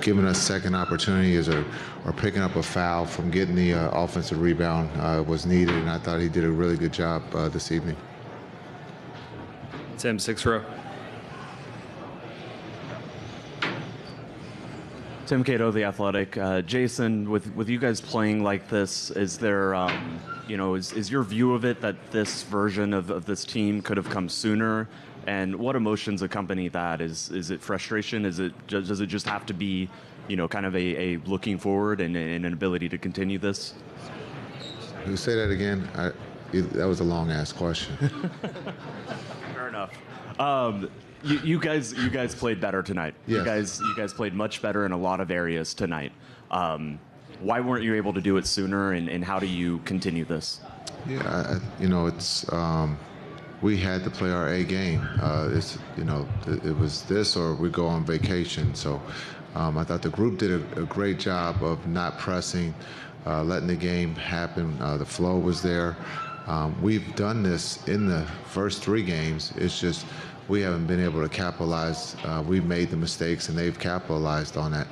giving us second opportunities or picking up a foul from getting the offensive rebound was needed, and I thought he did a really good job this evening. Tim, 6th row. Tim Cato, The Athletic. Jason, with you guys playing like this, is there, is your view of it that this version of this team could have come sooner? And what emotions accompany that? Is it frustration? Does it just have to be, kind of a looking forward and an ability to continue this? Can you say that again? That was a long-ass question. Fair enough. You guys played better tonight. Yes. You guys played much better in a lot of areas tonight. Why weren't you able to do it sooner, and how do you continue this? Yeah, it's we had to play our A game. It was this or we go on vacation. So I thought the group did a great job of not pressing, letting the game happen. The flow was there. We've done this in the first 3 games. It's just we haven't been able to capitalize. We've made the mistakes, and they've capitalized on that.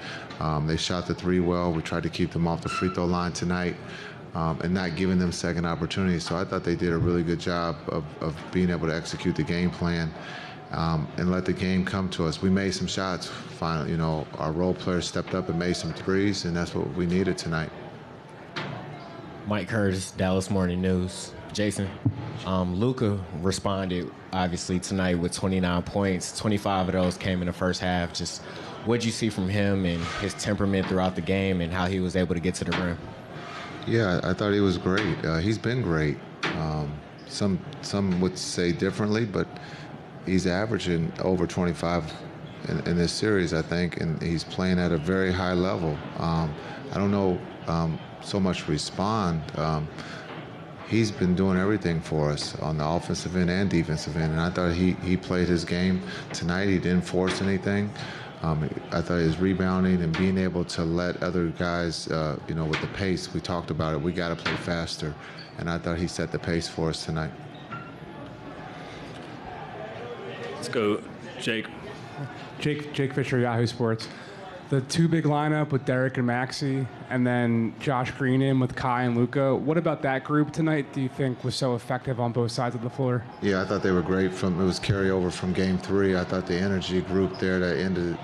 They shot the 3 well. We tried to keep them off the free throw line tonight and not giving them second opportunities. So I thought they did a really good job of being able to execute the game plan and let the game come to us. We made some shots. Finally, our role players stepped up and made some threes, and that's what we needed tonight. Mike Curtis, Dallas Morning News. Jason, Luka responded, obviously, tonight with 29 points. 25 of those came in the first half. Just what did you see from him and his temperament throughout the game and how he was able to get to the rim? Yeah, I thought he was great. He's been great. Some would say differently, but he's averaging over 25 in this series, I think, and he's playing at a very high level. I don't know so much respond. He's been doing everything for us on the offensive end and defensive end, and I thought he played his game tonight. He didn't force anything. I thought his rebounding and being able to let other guys, with the pace, we talked about it, we got to play faster, and I thought he set the pace for us tonight. Let's go, Jake. Jake Fisher, Yahoo Sports. The 2 big lineup with Derek and Maxey, and then Josh Green in with Kai and Luka. What about that group tonight do you think was so effective on both sides of the floor? Yeah, I thought they were great. It was carryover from Game 3. I thought the energy group there that ended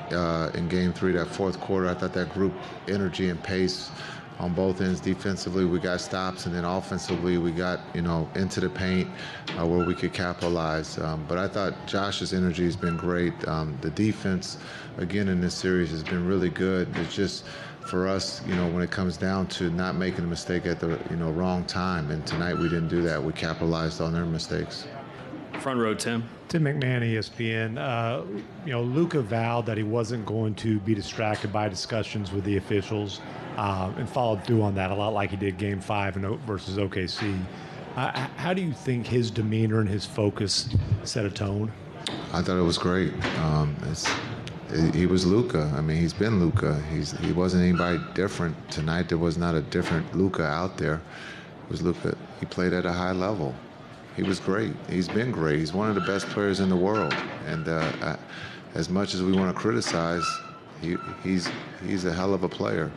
in Game 3, that fourth quarter, I thought that group energy and pace on both ends. Defensively, we got stops, and then offensively, we got into the paint where we could capitalize. But I thought Josh's energy has been great. The defense, again, in this series has been really good. It's just for us, when it comes down to not making a mistake at the wrong time, and tonight we didn't do that. We capitalized on their mistakes. Front row, Tim. Tim McMahon, ESPN. Luka vowed that he wasn't going to be distracted by discussions with the officials. And followed through on that a lot like he did Game 5 versus OKC. How do you think his demeanor and his focus set a tone? I thought it was great. He was Luka. I mean, he's been Luka. He wasn't anybody different. Tonight there was not a different Luka out there. It was Luka. He played at a high level. He was great. He's been great. He's one of the best players in the world. And as much as we want to criticize, he's a hell of a player.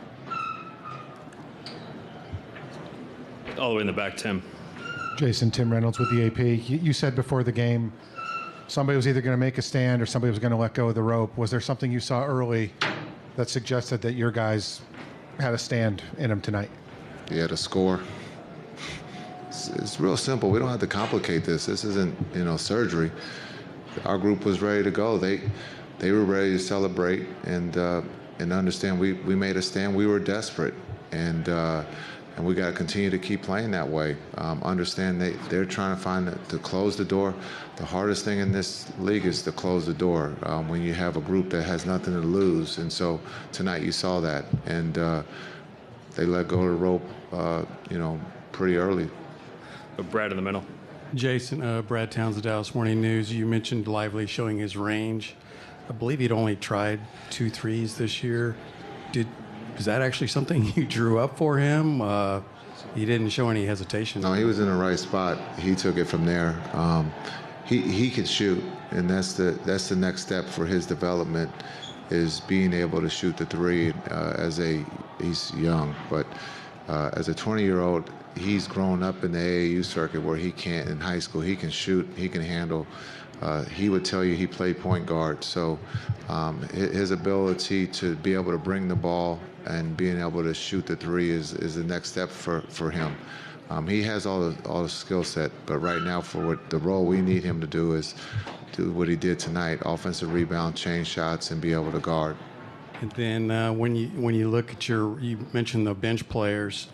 All the way in the back, Tim. Jason, Tim Reynolds with the AP. You said before the game somebody was either going to make a stand or somebody was going to let go of the rope. Was there something you saw early that suggested that your guys had a stand in them tonight? Yeah, to score. It's real simple. We don't have to complicate this. This isn't, surgery. Our group was ready to go. They were ready to celebrate and understand we made a stand. We were desperate, and we got to continue to keep playing that way. Understand they're trying to close the door. The hardest thing in this league is to close the door when you have a group that has nothing to lose. And so tonight you saw that, and they let go of the rope, pretty early. Brad in the middle. Jason, Brad Townsend, Dallas Morning News. You mentioned Lively showing his range. I believe he'd only tried 2 threes this year. Is that actually something you drew up for him? He didn't show any hesitation. No, he was in the right spot. He took it from there. He could shoot, and that's the next step for his development is being able to shoot the three. He's young, but as a 20-year-old, he's grown up in the AAU circuit where he can't, in high school, he can shoot, he can handle. He would tell you he played point guard. So his ability to be able to bring the ball and being able to shoot the three is the next step for him. He has all the skill set, but right now for what the role we need him to do is do what he did tonight: offensive rebound, change shots, and be able to guard. And then when you look at you mentioned the bench players.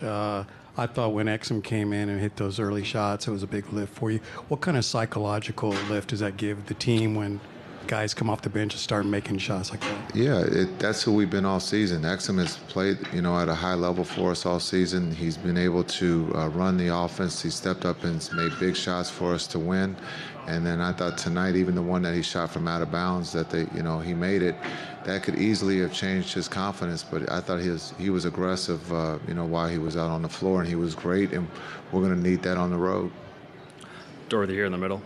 I thought when Exum came in and hit those early shots, it was a big lift for you. What kind of psychological lift does that give the team when guys come off the bench and start making shots like that? Yeah, that's who we've been all season. Exum has played, at a high level for us all season. He's been able to run the offense. He stepped up and made big shots for us to win. And then I thought tonight, even the one that he shot from out of bounds, that he made it. That could easily have changed his confidence, but I thought he was aggressive, while he was out on the floor, and he was great, and we're going to need that on the road. Dorothy here in the middle.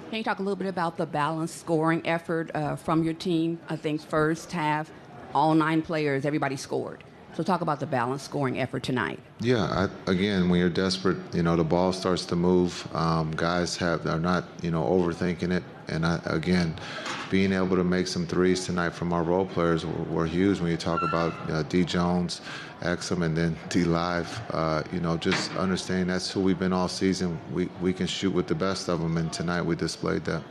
Can you talk a little bit about the balanced scoring effort from your team? I think first half, all 9 players, everybody scored. So talk about the balanced scoring effort tonight. Yeah, again, when you're desperate, the ball starts to move. Guys are not, overthinking it. And again, being able to make some threes tonight from our role players were huge. When you talk about D. Jones, Exum, and then D. Live, just understanding that's who we've been all season. We can shoot with the best of them, and tonight we displayed that.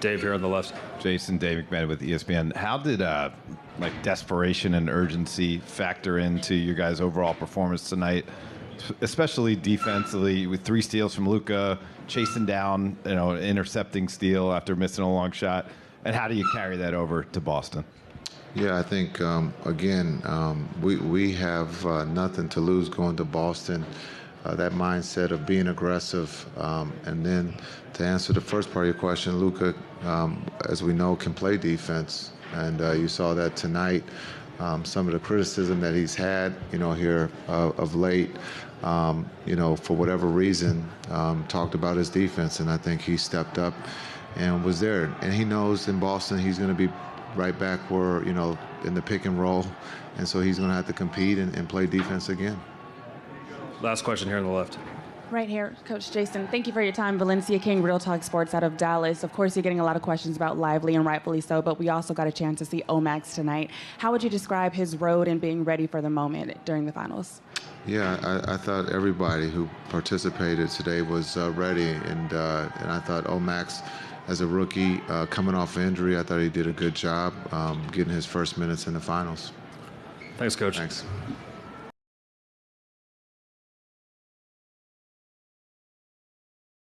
Dave here on the left. Jason, Dave McMahon with ESPN. How did desperation and urgency factor into your guys' overall performance tonight, especially defensively with 3 steals from Luka, chasing down, intercepting steal after missing a long shot, and how do you carry that over to Boston? Yeah, I think we have nothing to lose going to Boston. That mindset of being aggressive, and then to answer the first part of your question, Luka, as we know, can play defense, and you saw that tonight. Some of the criticism that he's had, here of late, for whatever reason, talked about his defense, and I think he stepped up and was there. And he knows in Boston he's going to be right back where, in the pick and roll, and so he's going to have to compete and play defense again. Last question here on the left. Right here, Coach Jason. Thank you for your time. Valencia King, Real Talk Sports out of Dallas. Of course, you're getting a lot of questions about Lively, and rightfully so, but we also got a chance to see Omax tonight. How would you describe his road and being ready for the moment during the finals? Yeah, I thought everybody who participated today was ready, and I thought Omax, as a rookie, coming off injury, I thought he did a good job getting his first minutes in the finals. Thanks, Coach. Thanks.